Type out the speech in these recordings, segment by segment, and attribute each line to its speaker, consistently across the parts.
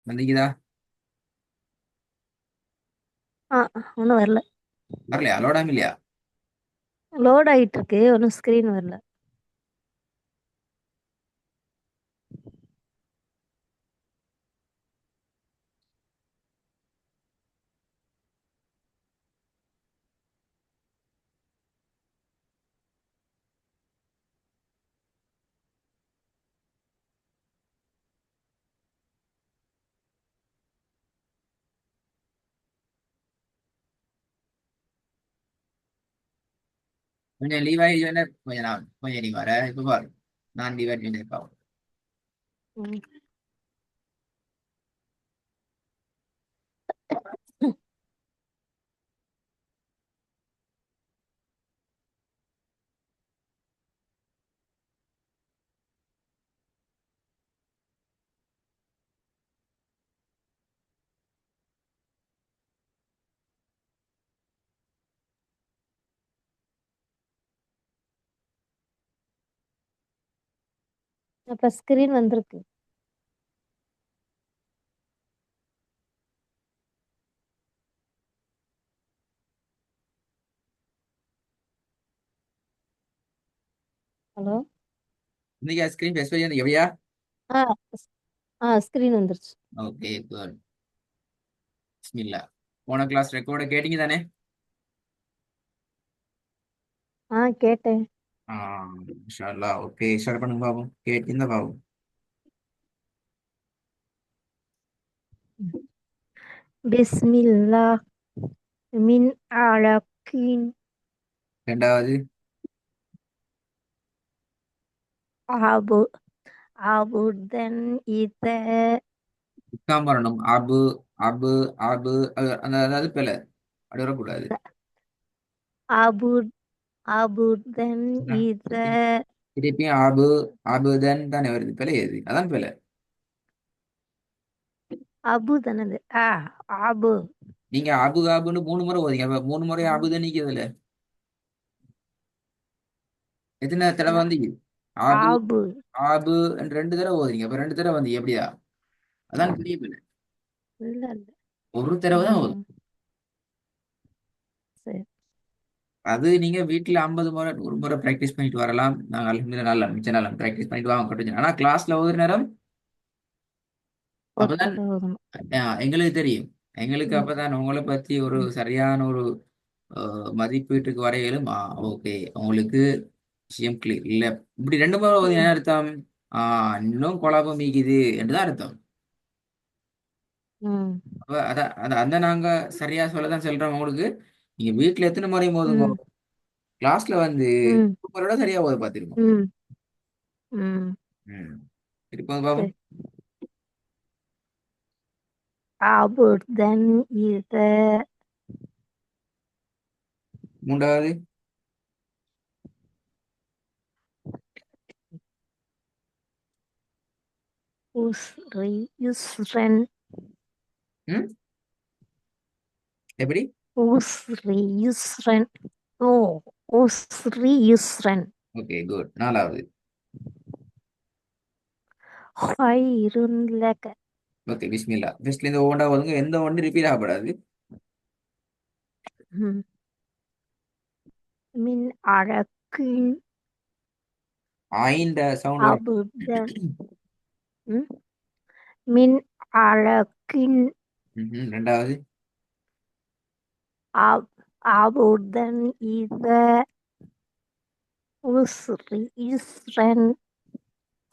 Speaker 1: வந்தீங்கதா?
Speaker 2: ஆ ஒன்றும் வரல.
Speaker 1: வரலையா? லோடாம இல்லையா?
Speaker 2: லோட் ஆகிட்டு இருக்கு, ஒன்றும் ஸ்க்ரீன் வரல.
Speaker 1: கொஞ்சம் லீவ் ஆகி கொஞ்சம் நீ வர இப்ப பாரு. நான் லீவ் ஆகி இருப்பாவும்.
Speaker 2: ம். அப்போ ஸ்க்ரீன் வந்திருக்கு. ஹலோ.
Speaker 1: இன்னைக்கு ஸ்கிரீன் ஃபெஸ்ட் பண்ணி எப்படியா?
Speaker 2: ஆ ஸ்க்ரீன் வந்துருச்சு.
Speaker 1: Okay good. பிஸ்மில்லா. போன கிளாஸ் ரெக்கார்டை கேட்டீங்க தானே?
Speaker 2: கேட்டேன்.
Speaker 1: ஆ, இன்ஷா அல்லாஹ். ஓகே, ஸ்டார்ட் பண்ணுங்க பாப்போம். கேட்டீங்க பாப்போம்.
Speaker 2: பிஸ்மில்லா மின் அழக்கின்
Speaker 1: ரெண்டாவது
Speaker 2: ஆபு ஆபுதன் இத
Speaker 1: உட்காம் வரணும். அபு அபு அபு அந்த அதாவது பிள்ளை அப்படி வரக்கூடாது.
Speaker 2: ஆபு ஆபுதன் இத
Speaker 1: திருப்பி திருப்பியும் அபு அபுதன் தானே வருது. பிள்ளை எது? அதான் பிள்ளை.
Speaker 2: அபு தானது. ஆபு.
Speaker 1: நீங்க அபு அபுன்னு 3 முறை ஓதிங்க. அப்ப 3 முறை அபுதான் நீக்குதுல்ல. எத்தனை தடவை
Speaker 2: இல்ல,
Speaker 1: வந்து ஆபு
Speaker 2: ஆபு.
Speaker 1: ஆபு 2 தடவை ஓதுறீங்க. அப்ப 2 தடவை வந்து எப்படியா? அதான் பெரிய பிள்ளை.
Speaker 2: இல்ல இல்ல.
Speaker 1: ஒரு தடவை தான் வரும்.
Speaker 2: ம் சரி.
Speaker 1: அது நீங்க வீட்டுல 50 முறை 100 முறை பிராக்டிஸ் பண்ணிட்டு வரலாம். நாங்க அல்ஹம்துலில்லாஹ் நல்லா மிச்ச நாள் பிராக்டிஸ் பண்ணிட்டு வாங்க கட்டுச்சு. ஆனா கிளாஸ்ல ஒரு நேரம்
Speaker 2: ஒரு
Speaker 1: அப்பதான்
Speaker 2: தடவை வரும்.
Speaker 1: எங்களுக்கு தெரியும். எங்களுக்கு
Speaker 2: ம்
Speaker 1: அப்பதான் உங்களை பத்தி ஒரு
Speaker 2: ம்
Speaker 1: சரியான ஒரு மதிப்பீட்டுக்கு வரையிலும் ஓகே உங்களுக்கு விஷயம் கிளியர் இல்ல. இப்படி 2 முறை ஓதி
Speaker 2: ம்
Speaker 1: என்ன அர்த்தம்? இன்னும் குழப்பம் மீக்குது என்றுதான் அர்த்தம்.
Speaker 2: ம்
Speaker 1: அப்ப அந்த நாங்க சரியா சொல்லதான் சொல்றோம் உங்களுக்கு. நீங்க வீட்டுல எத்தனை முறை மோதுங்க.
Speaker 2: ம்
Speaker 1: கிளாஸ்ல வந்து
Speaker 2: ம்
Speaker 1: சூப்பரோட சரியா ஓத பார்த்திருக்கோம்.
Speaker 2: ம் ம்
Speaker 1: ம். திருப்பி பாப்போம்.
Speaker 2: சரி. அபுதன் இத
Speaker 1: மூன்றாவது.
Speaker 2: உஸ்ரி யுஸ்ரன்
Speaker 1: ம். எப்படி?
Speaker 2: உஸ்ரி யுஸ்ரன் ஓ உஸ்ரி யுஸ்ரன்
Speaker 1: ஓகே குட். நாலாவது.
Speaker 2: ஹைருன் லக
Speaker 1: ஓகே பிஸ்மில்லா. ஃபர்ஸ்ட்ல இருந்து ஒவ்வொன்றா ஓதுங்க. எந்த ஒன்று ரிப்பீட் ஆகப்படாது.
Speaker 2: ம் மின் அழகின்
Speaker 1: ஆயின்ற சவுண்ட் வரும்.
Speaker 2: அபுதன் ம் மின் அழகின்
Speaker 1: ரெண்டாவது.
Speaker 2: அபுதன் இத உஸ்ரி யுஸ்ரன்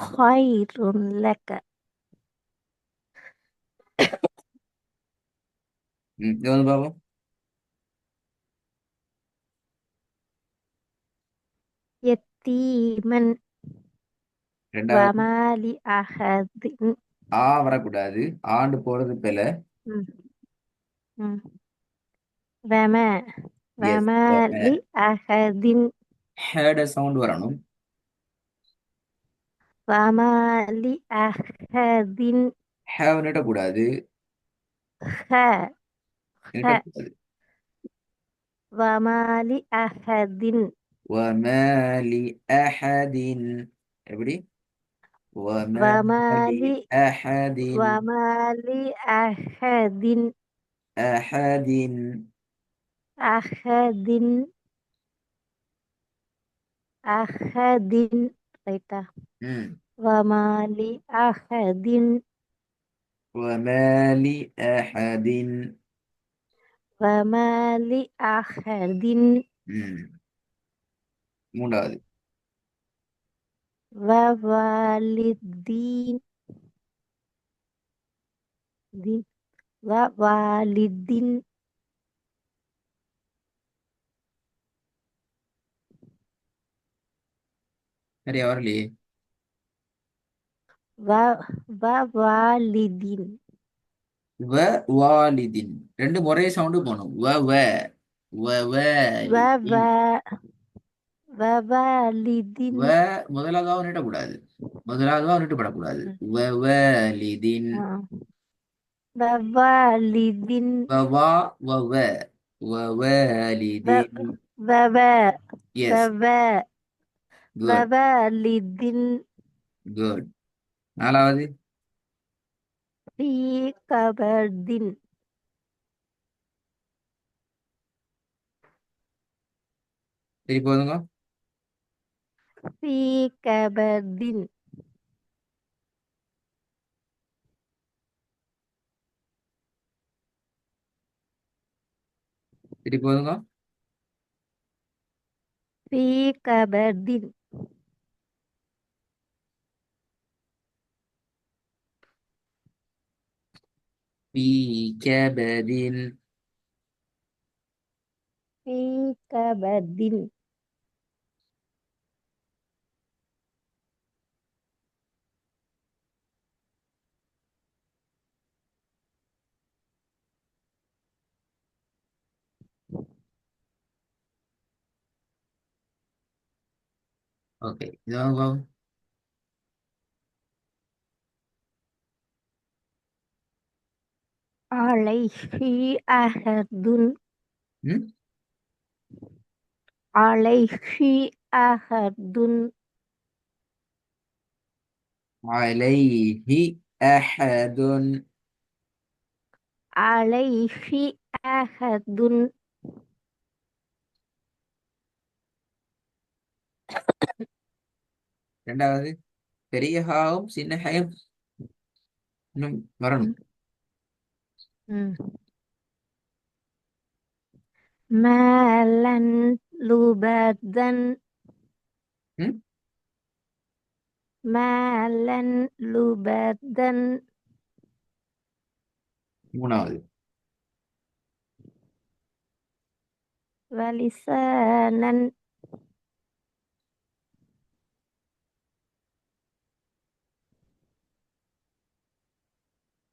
Speaker 2: ஹைருன் லக
Speaker 1: இது வந்து பாப்போம்.
Speaker 2: யத்தீமன்
Speaker 1: ரெண்டாவது.
Speaker 2: வமாலி அஹதின்
Speaker 1: வரக்கூடாது. ஆண்டு போறது பிழை.
Speaker 2: ம் ம் வம
Speaker 1: எஸ்.
Speaker 2: வமாலி அஹதின்
Speaker 1: ஹேட சவுண்ட் வரணும்.
Speaker 2: வமாலி அஹதின்
Speaker 1: ஹேவ் நீட்டக்கூடாது.
Speaker 2: ஹ ஹ
Speaker 1: நீட்டக்கூடாது.
Speaker 2: வமாலி அஹதின்
Speaker 1: وما لأحد. எப்படி? وما
Speaker 2: وما
Speaker 1: لأحد
Speaker 2: وما لأحد
Speaker 1: أحد
Speaker 2: أحد أحد ரைட்டா
Speaker 1: م.
Speaker 2: وما لأحد
Speaker 1: وما لأحد
Speaker 2: وما لأحد
Speaker 1: م. மூன்றாவது
Speaker 2: ووالدين ووالد
Speaker 1: சரியா வரலையே.
Speaker 2: ووالد
Speaker 1: வ வாலிதின் ரெண்டு ஒரே சவுண்டு போகணும். வ
Speaker 2: وو
Speaker 1: வாலிதின்.
Speaker 2: ووالد
Speaker 1: வ முதலாவதாக நீட்டக்கூடாது. முதலாவதாக நீட்டப்படக்கூடாது. வ வாலிதின்.
Speaker 2: ووالد
Speaker 1: வ வா வ வ வ வாலிதின்.
Speaker 2: وو
Speaker 1: எஸ்,
Speaker 2: وو
Speaker 1: குட்,
Speaker 2: ووالد
Speaker 1: குட். நாலாவது
Speaker 2: في كبد
Speaker 1: சரி போதுங்க.
Speaker 2: في كبد
Speaker 1: சரி போதுங்க.
Speaker 2: في كبد
Speaker 1: في كبد.
Speaker 2: في كبد
Speaker 1: ஓகே, இது வாங்க பாப்போம்.
Speaker 2: عليه عهد
Speaker 1: ம்
Speaker 2: عليه عهد
Speaker 1: عليه أحد.
Speaker 2: عليه عهد
Speaker 1: ரெண்டாவது பெரிய ஹாவும் சின்ன ஹாயும் இன்னும் வரணும்.
Speaker 2: مالا لبدا
Speaker 1: ம்
Speaker 2: مالا لبدا
Speaker 1: மூணாவது
Speaker 2: ولسانا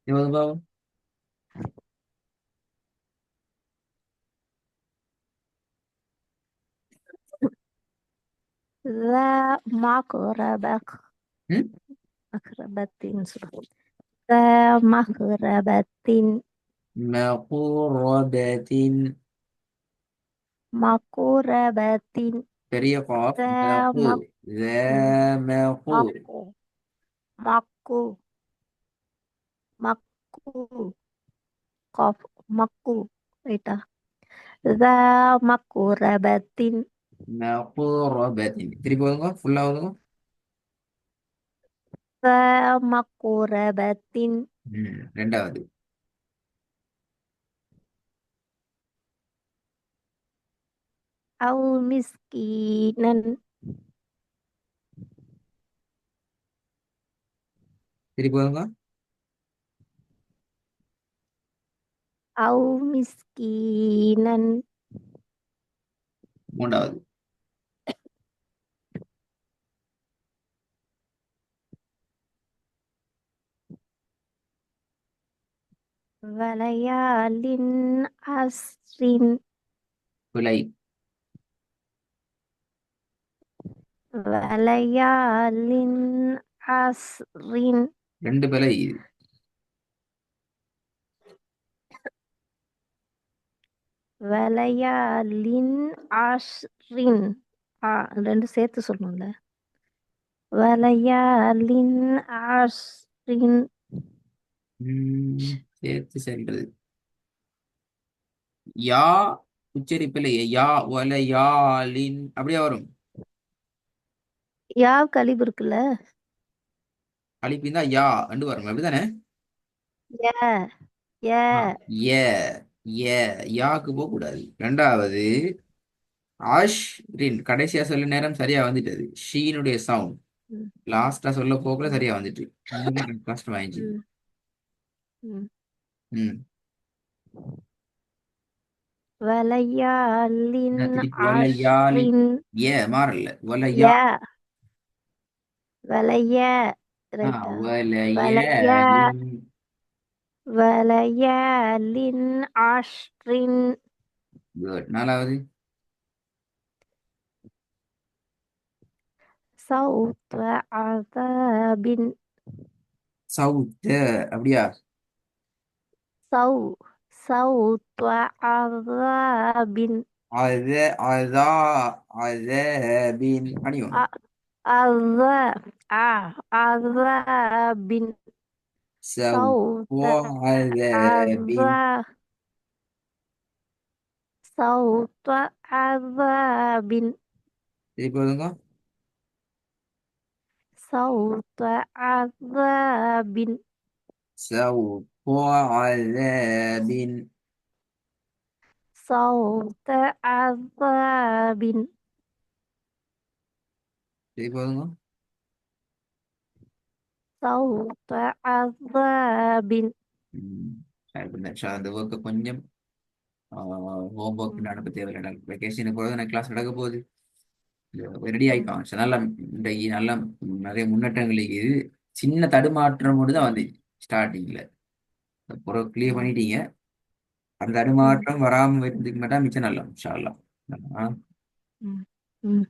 Speaker 1: இருபது பாவம்.
Speaker 2: ذا مقربة
Speaker 1: ம்
Speaker 2: مقربة ذا مقربة
Speaker 1: مقربة.
Speaker 2: مقربة
Speaker 1: பெரிய காஃப்
Speaker 2: ذا
Speaker 1: مقو. ذا مقو.
Speaker 2: مقو مقو مقو قاف مقو ரைட்டா ذا مقربة
Speaker 1: مقربة. திருப்பி போதுங்க, ஃபுல்லா ஓதுங்க.
Speaker 2: ذا مقربة
Speaker 1: ரெண்டாவது
Speaker 2: أو مسكينا
Speaker 1: திருப்பி போதுங்க.
Speaker 2: أو مسكينا
Speaker 1: மூன்றாவது
Speaker 2: وليال عشر
Speaker 1: பிழை.
Speaker 2: وليال عشر
Speaker 1: ரெண்டு பிழை இது.
Speaker 2: وليال عشر ரெண்டு சேர்த்து சொல்லணும்ல வலையாலின் ஆஷ்ரின்.
Speaker 1: சேர்த்து சென்றது. யா உச்சரிப்பில் யா ஒல யாலின் அப்படியே வரும்.
Speaker 2: யா கலிபு இருக்குல்ல.
Speaker 1: அழிப்பின் தான் யா அண்டு வரும் அப்படிதானே.
Speaker 2: ஏ ஏ.
Speaker 1: ஆ, ஏ ஏ யாக்கு போக கூடாது. ரெண்டாவது ஆஷ் ரின் கடைசியா சொல்ல நேரம் சரியா வந்துட்டது. ஷீனுடைய சவுண்ட்
Speaker 2: ம்,
Speaker 1: லாஸ்டா சொல்ல போக்குல
Speaker 2: ம்,
Speaker 1: சரியா வந்துட்டு. இன்னும் எனக்கு கஷ்டமாயிடுச்சு.
Speaker 2: ம், ம்.
Speaker 1: ம்
Speaker 2: வலையாலின்
Speaker 1: என்ன திருப்பி ஒல யாலி
Speaker 2: ஆஷ்ரின்.
Speaker 1: ஏ மாறல ஒல யா.
Speaker 2: ஏ வலைய.
Speaker 1: ஆ
Speaker 2: ரைட்டா?
Speaker 1: ஒல
Speaker 2: வலைய
Speaker 1: யாலின்.
Speaker 2: வலையாலின் ஆஷ்ரின்.
Speaker 1: குட். நாலாவது
Speaker 2: صوت عذاب.
Speaker 1: சவுத்து அப்படியா.
Speaker 2: صو صوت عذاب.
Speaker 1: அது அதா அதபின் அணியும்.
Speaker 2: عذاب. عذاب. صوت
Speaker 1: سوف عذاب.
Speaker 2: عذاب. صوت عذاب.
Speaker 1: திருப்பி வருங்க.
Speaker 2: صوت عذاب.
Speaker 1: سوف عذاب.
Speaker 2: صوت عذاب.
Speaker 1: திருப்பி வருங்க.
Speaker 2: صوت عذاب.
Speaker 1: ம். சரி, இப்ப அந்த ஒர்க்கை கொஞ்சம் ஹோம் ஒர்க்
Speaker 2: ம்.
Speaker 1: அனுப்ப தேவையில்லை. வெக்கேஷனுக்கு போகிறது எனக்கு கிளாஸ் நடக்க போகுது. ரெடி
Speaker 2: ம்.
Speaker 1: ஆயிப்பாங்க. சரி, நல்லா இன்றைக்கு நல்லா நிறைய முன்னேற்றங்கள் இருக்குது. சின்ன தடுமாற்றம் மட்டும் தான் வந்து ஸ்டார்டிங்ல அப்புறம் கிளியர்
Speaker 2: ம்.
Speaker 1: பண்ணிட்டீங்க. அந்த
Speaker 2: ம்.
Speaker 1: தடுமாற்றம் வராமல் இருந்துக்கு மட்டும் மிச்சம் நல்லா இன்ஷா அல்லாஹ். ஆ
Speaker 2: ம். ம்.